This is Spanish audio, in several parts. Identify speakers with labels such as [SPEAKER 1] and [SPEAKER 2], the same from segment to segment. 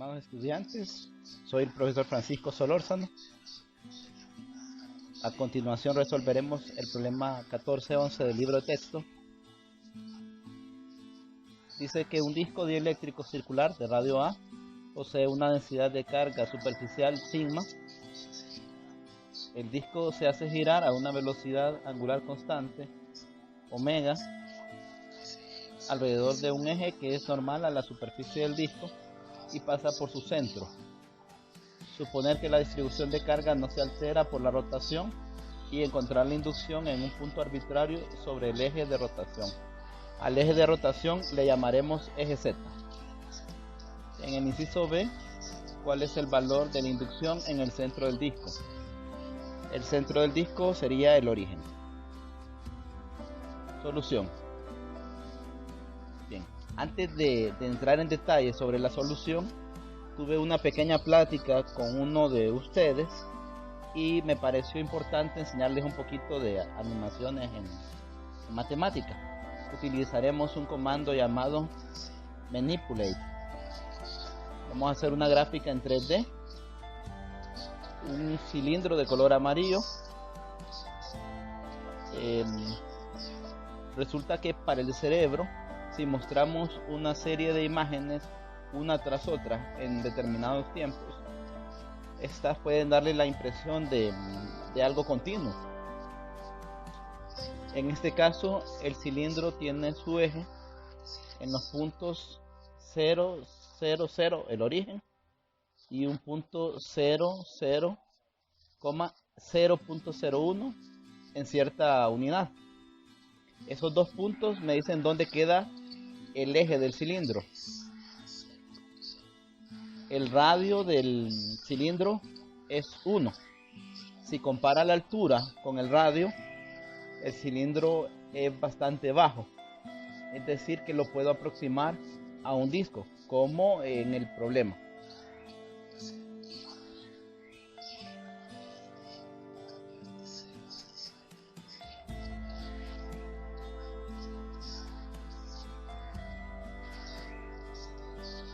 [SPEAKER 1] Estimados estudiantes, soy el profesor Francisco Solórzano. A continuación resolveremos el problema 1411 del libro de texto. Dice que un disco dieléctrico circular de radio A posee una densidad de carga superficial sigma. El disco se hace girar a una velocidad angular constante, omega, alrededor de un eje que es normal a la superficie del disco y pasa por su centro. Suponer que la distribución de carga no se altera por la rotación y encontrar la inducción en un punto arbitrario sobre el eje de rotación. Al eje de rotación le llamaremos eje Z. En el inciso B, ¿cuál es el valor de la inducción en el centro del disco? El centro del disco sería el origen. Solución. Bien, antes de entrar en detalle sobre la solución, tuve una pequeña plática con uno de ustedes y me pareció importante enseñarles un poquito de animaciones en matemática. Utilizaremos un comando llamado manipulate. Vamos a hacer una gráfica en 3D. Un cilindro de color amarillo. Resulta que para el cerebro, si mostramos una serie de imágenes una tras otra en determinados tiempos, estas pueden darle la impresión de algo continuo. En este caso, el cilindro tiene su eje en los puntos 0, 0, 0, el origen, y un punto 0, 0, 0.01 en cierta unidad. Esos dos puntos me dicen dónde queda el eje del cilindro. El radio del cilindro es 1. Si compara la altura con el radio, el cilindro es bastante bajo. Es decir, que lo puedo aproximar a un disco, como en el problema.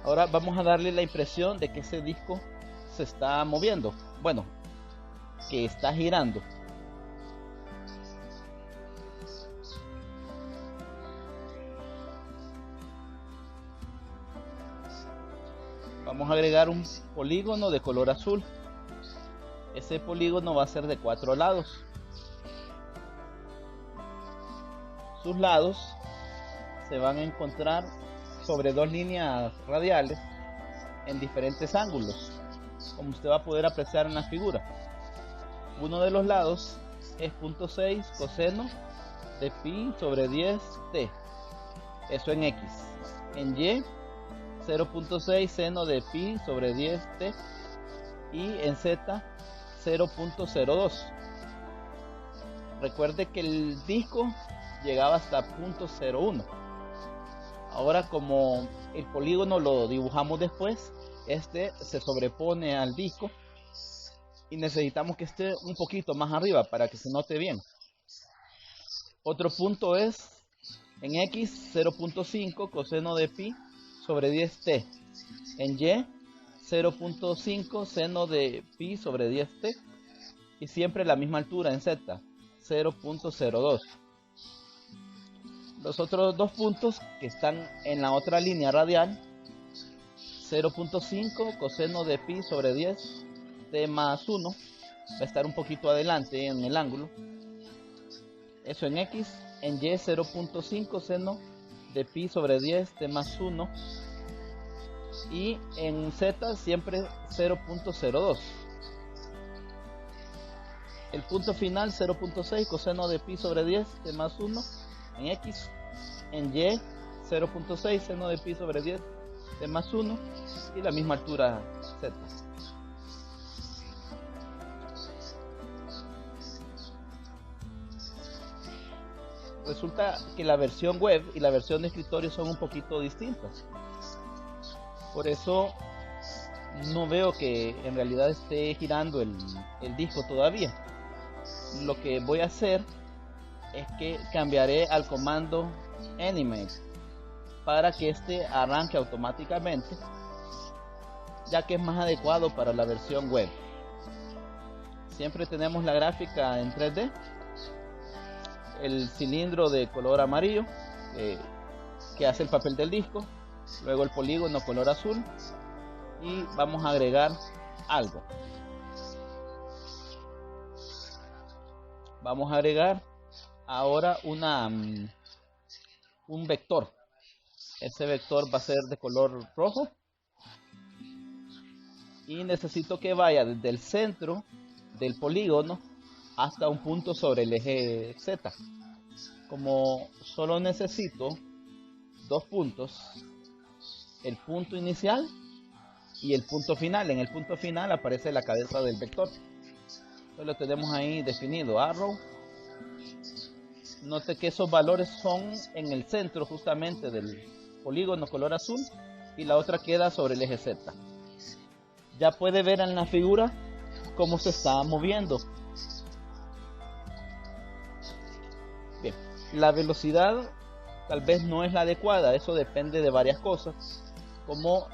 [SPEAKER 1] Ahora vamos a darle la impresión de que ese disco se está moviendo. Bueno, que está girando. Vamos a agregar un polígono de color azul. Ese polígono va a ser de 4 lados. Sus lados se van a encontrar sobre dos líneas radiales en diferentes ángulos, como usted va a poder apreciar en la figura. Uno de los lados es 0.6 coseno de pi sobre 10t, eso en X. En Y, 0.6 seno de pi sobre 10t, y en Z, 0.02. Recuerde que el disco llegaba hasta 0.01. Ahora, como el polígono lo dibujamos después, este se sobrepone al disco y necesitamos que esté un poquito más arriba para que se note bien. Otro punto es en X, 0.5 coseno de pi sobre 10t. En Y, 0.5 seno de pi sobre 10t. Y siempre la misma altura en Z, 0.02. Los otros dos puntos que están en la otra línea radial, 0.5 coseno de pi sobre 10 t más 1, va a estar un poquito adelante en el ángulo. Eso en X. En Y, 0.5 seno de pi sobre 10 t más 1. Y en Z siempre 0.02. El punto final, 0.6 coseno de pi sobre 10 t más 1 en X. En Y, 0.6 seno de pi sobre 10 t más 1, y la misma altura Z. Resulta que la versión web y la versión de escritorio son un poquito distintas. Por eso no veo que en realidad esté girando el disco todavía. Lo que voy a hacer es que cambiaré al comando animate para que este arranque automáticamente ya que es más adecuado para la versión web. Siempre tenemos la gráfica en 3D, el cilindro de color amarillo que hace el papel del disco, luego el polígono color azul, y vamos a agregar algo. Vamos a agregar ahora un vector. Ese vector va a ser de color rojo y necesito que vaya desde el centro del polígono hasta un punto sobre el eje Z. Como solo necesito dos puntos, el punto inicial y el punto final. En el punto final aparece la cabeza del vector. Entonces lo tenemos ahí definido, arrow. Note que esos valores son en el centro justamente del polígono color azul y la otra queda sobre el eje Z. Ya puede ver en la figura cómo se está moviendo. Bien, la velocidad tal vez no es la adecuada, eso depende de varias cosas, como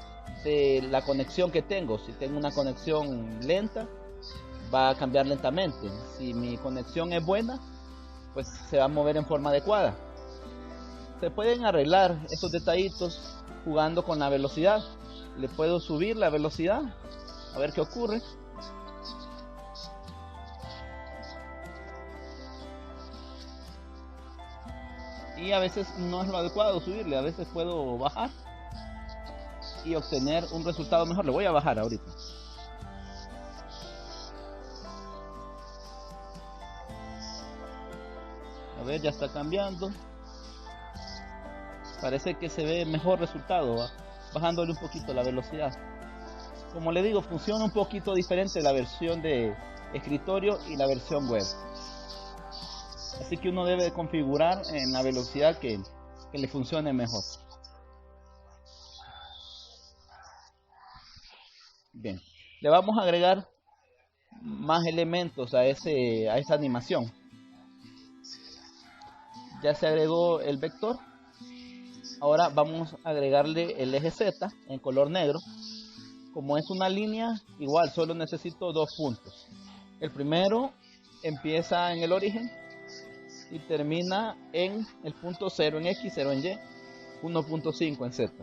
[SPEAKER 1] de la conexión que tengo. Si tengo una conexión lenta, va a cambiar lentamente. Si mi conexión es buena, pues se va a mover en forma adecuada. Se pueden arreglar esos detallitos jugando con la velocidad. Le puedo subir la velocidad, a ver qué ocurre. Y a veces no es lo adecuado subirle, a veces puedo bajar y obtener un resultado mejor. Le voy a bajar ahorita. A ver, ya está cambiando. Parece que se ve mejor resultado, ¿va? Bajándole un poquito la velocidad. Como le digo, funciona un poquito diferente la versión de escritorio y la versión web. Así que uno debe configurar en la velocidad que le funcione mejor. Bien, le vamos a agregar más elementos a esa animación. Ya se agregó el vector. Ahora vamos a agregarle el eje Z en color negro. Como es una línea, igual solo necesito dos puntos. El primero empieza en el origen y termina en el punto 0 en X, 0 en Y, 1.5 en Z.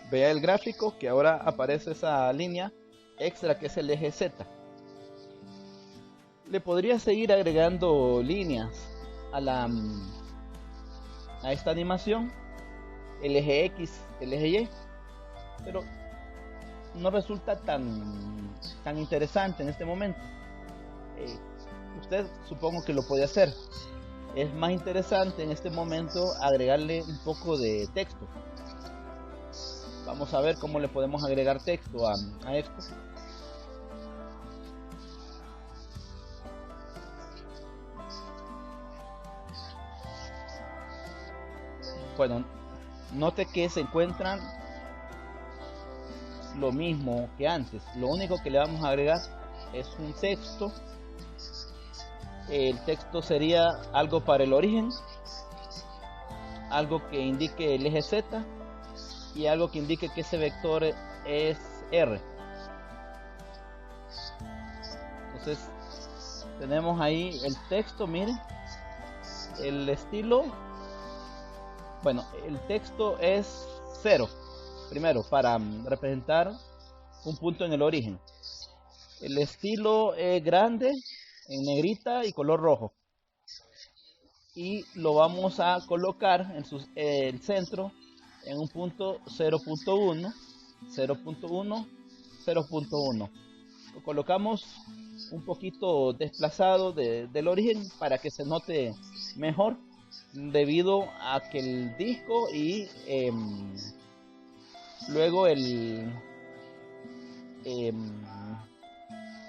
[SPEAKER 1] Vea el gráfico que ahora aparece esa línea extra que es el eje Z. Le podría seguir agregando líneas a esta animación, el eje X, el eje Y, pero no resulta tan interesante en este momento. Usted supongo que lo puede hacer. Es más interesante en este momento agregarle un poco de texto. Vamos a ver cómo le podemos agregar texto a esto. Bueno, note que se encuentran lo mismo que antes. Lo único que le vamos a agregar es un texto. El texto sería algo para el origen, algo que indique el eje Z y algo que indique que ese vector es R. Entonces tenemos ahí el texto, miren, el estilo. Bueno, el texto es 0, primero, para representar un punto en el origen. El estilo es grande, en negrita y color rojo. Y lo vamos a colocar en el centro, en un punto 0.1, 0.1, 0.1. Lo colocamos un poquito desplazado del origen para que se note mejor, debido a que el disco y luego el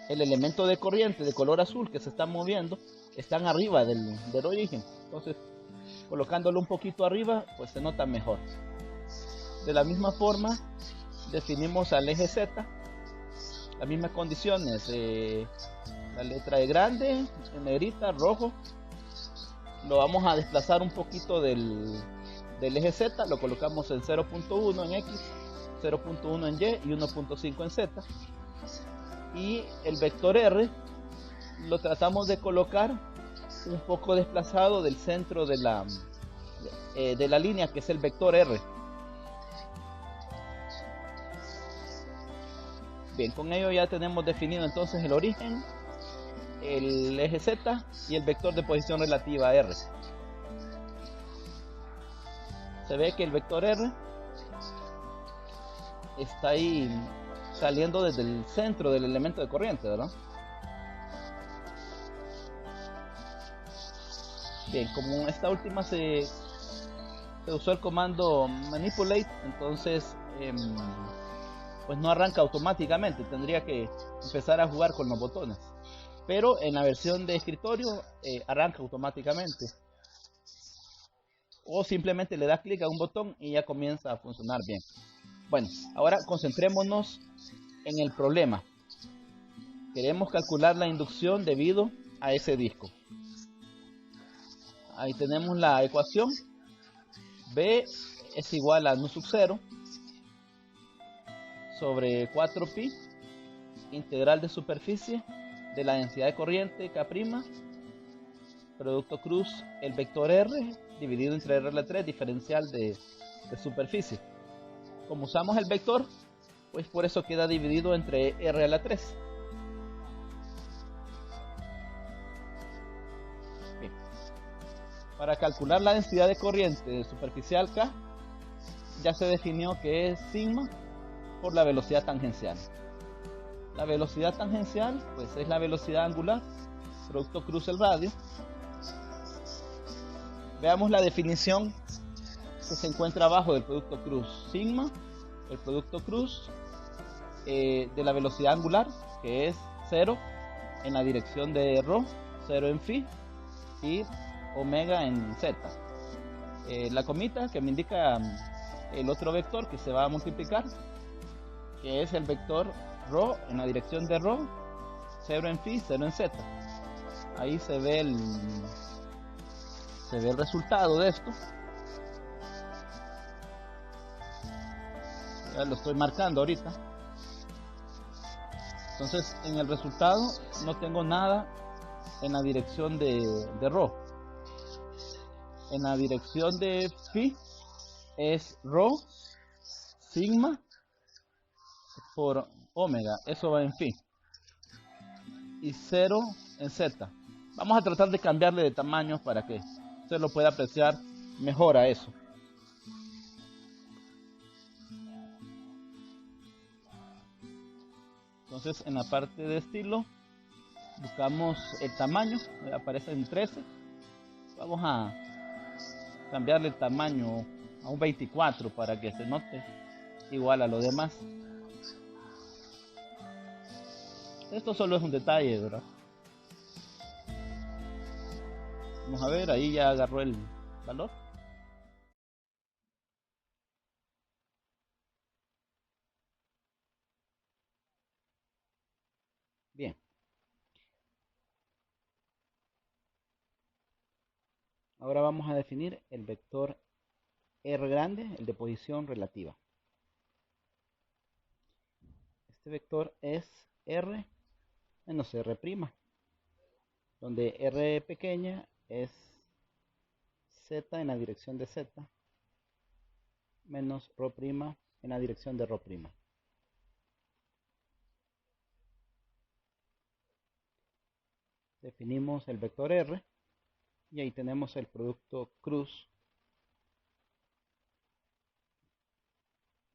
[SPEAKER 1] elemento de corriente de color azul que se está moviendo están arriba del origen. Entonces, colocándolo un poquito arriba, pues se nota mejor. De la misma forma, definimos al eje Z, las mismas condiciones. La letra E grande, en negrita, rojo. Lo vamos a desplazar un poquito del eje Z, lo colocamos en 0.1 en X, 0.1 en Y y 1.5 en Z. Y el vector R lo tratamos de colocar un poco desplazado del centro de la línea, que es el vector R. Bien, con ello ya tenemos definido entonces el origen, el eje Z y el vector de posición relativa R. Se ve que el vector R está ahí saliendo desde el centro del elemento de corriente, ¿verdad? Bien, como esta última se usó el comando manipulate, entonces pues no arranca automáticamente, tendría que empezar a jugar con los botones. Pero en la versión de escritorio arranca automáticamente. O simplemente le da clic a un botón y ya comienza a funcionar bien. Bueno, ahora concentrémonos en el problema. Queremos calcular la inducción debido a ese disco. Ahí tenemos la ecuación. B es igual a nu sub 0 sobre 4pi integral de superficie de la densidad de corriente K', producto cruz el vector R dividido entre R a la 3 diferencial de superficie. Como usamos el vector, pues por eso queda dividido entre R a la 3. Bien. Para calcular la densidad de corriente superficial K, ya se definió que es sigma por la velocidad tangencial. La velocidad tangencial pues es la velocidad angular, producto cruz el radio. Veamos la definición que se encuentra abajo del producto cruz. Sigma, el producto cruz de la velocidad angular, que es 0 en la dirección de ρ, 0 en phi y omega en z. La comita que me indica el otro vector que se va a multiplicar, que es el vector ρ en la dirección de ρ, 0 en phi, 0 en z. Ahí se ve el resultado de esto. Ya lo estoy marcando ahorita. Entonces en el resultado no tengo nada en la dirección de ρ. En la dirección de phi es ρ sigma por omega, eso va en phi, y 0 en z. Vamos a tratar de cambiarle de tamaño para que usted lo pueda apreciar mejor a eso. Entonces en la parte de estilo buscamos el tamaño, aparece en 13. Vamos a cambiarle el tamaño a un 24 para que se note igual a lo demás. Esto solo es un detalle, ¿verdad? Vamos a ver, ahí ya agarró el valor. Bien. Ahora vamos a definir el vector R grande, el de posición relativa. Este vector es R menos R', donde R pequeña es Z en la dirección de Z menos ρ' en la dirección de ρ'. Definimos el vector R y ahí tenemos el producto cruz.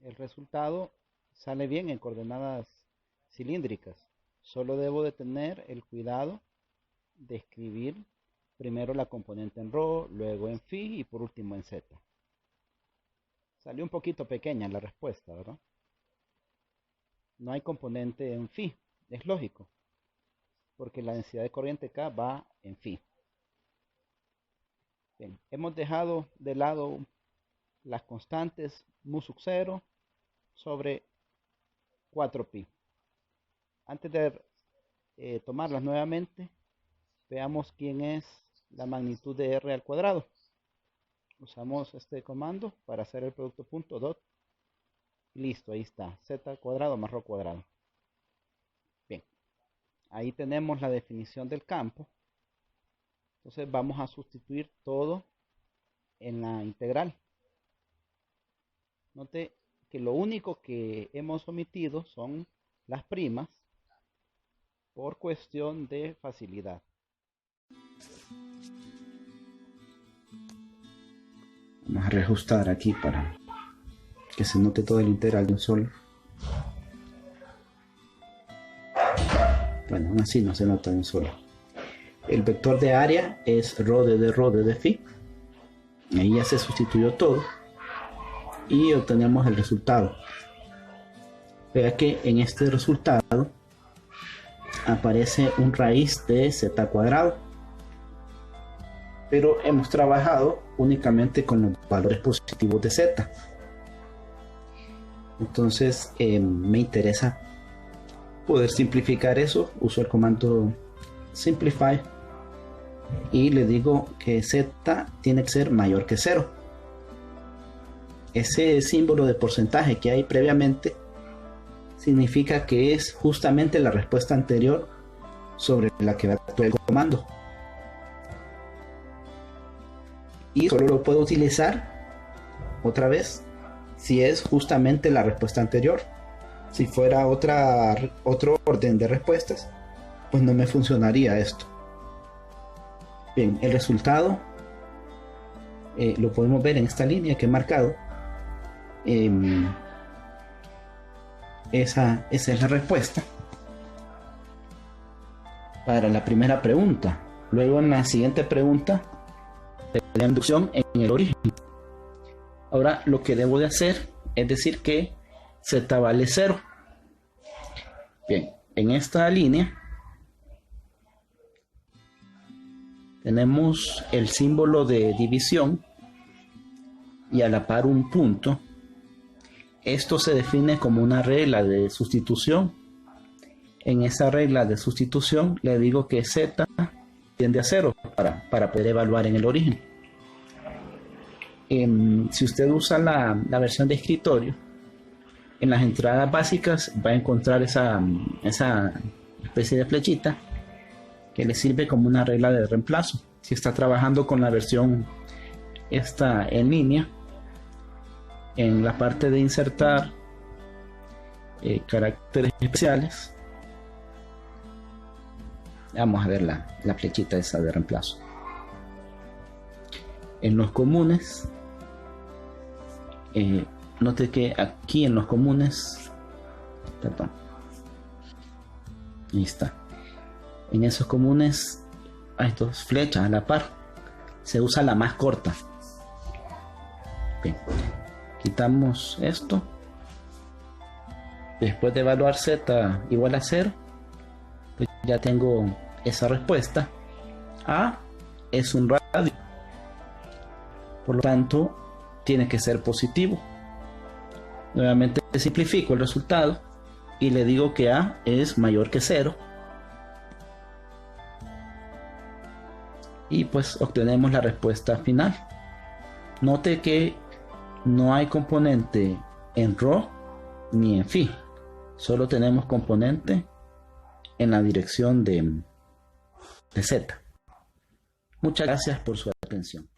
[SPEAKER 1] El resultado sale bien en coordenadas cilíndricas. Solo debo de tener el cuidado de escribir primero la componente en ρ, luego en phi y por último en z. Salió un poquito pequeña la respuesta, ¿verdad? No hay componente en phi, es lógico, porque la densidad de corriente K va en phi. Bien, hemos dejado de lado las constantes mu sub 0 sobre 4pi. Antes de tomarlas nuevamente, veamos quién es la magnitud de R al cuadrado. Usamos este comando para hacer el producto punto dot listo, ahí está, z cuadrado más rho cuadrado. Bien, ahí tenemos la definición del campo. Entonces vamos a sustituir todo en la integral. Note que lo único que hemos omitido son las primas por cuestión de facilidad. Vamos a reajustar aquí para que se note todo el integral de un solo. Bueno, aún así no se nota de un solo. El vector de área es rho de phi. Ahí ya se sustituyó todo y obtenemos el resultado. Vea que en este resultado aparece un raíz de z cuadrado, pero hemos trabajado únicamente con los valores positivos de z. Entonces me interesa poder simplificar eso. Uso el comando simplify y le digo que z tiene que ser mayor que 0. Ese símbolo de porcentaje que hay previamente significa que es justamente la respuesta anterior sobre la que va a actuar el comando, y solo lo puedo utilizar otra vez si es justamente la respuesta anterior. Si fuera otro orden de respuestas, pues no me funcionaría esto. Bien, el resultado lo podemos ver en esta línea que he marcado. Esa es la respuesta para la primera pregunta. Luego en la siguiente pregunta, la inducción en el origen. Ahora lo que debo de hacer es decir que z vale 0. Bien, en esta línea tenemos el símbolo de división y a la par un punto. Esto se define como una regla de sustitución. En esa regla de sustitución le digo que z tiende a 0 para poder evaluar en el origen. Si usted usa la versión de escritorio, en las entradas básicas va a encontrar esa especie de flechita que le sirve como una regla de reemplazo. Si está trabajando con la versión esta en línea, en la parte de insertar caracteres especiales, vamos a ver la flechita esa de reemplazo. En los comunes, note que aquí en los comunes, perdón, ahí está, en esos comunes hay dos flechas a la par, se usa la más corta. Bien, quitamos esto. Después de evaluar z igual a 0, pues ya tengo esa respuesta. A es un radio, por lo tanto tiene que ser positivo. Nuevamente simplifico el resultado y le digo que A es mayor que 0, y pues obtenemos la respuesta final. Note que no hay componente en rho ni en phi, solo tenemos componente en la dirección de z. Muchas gracias por su atención.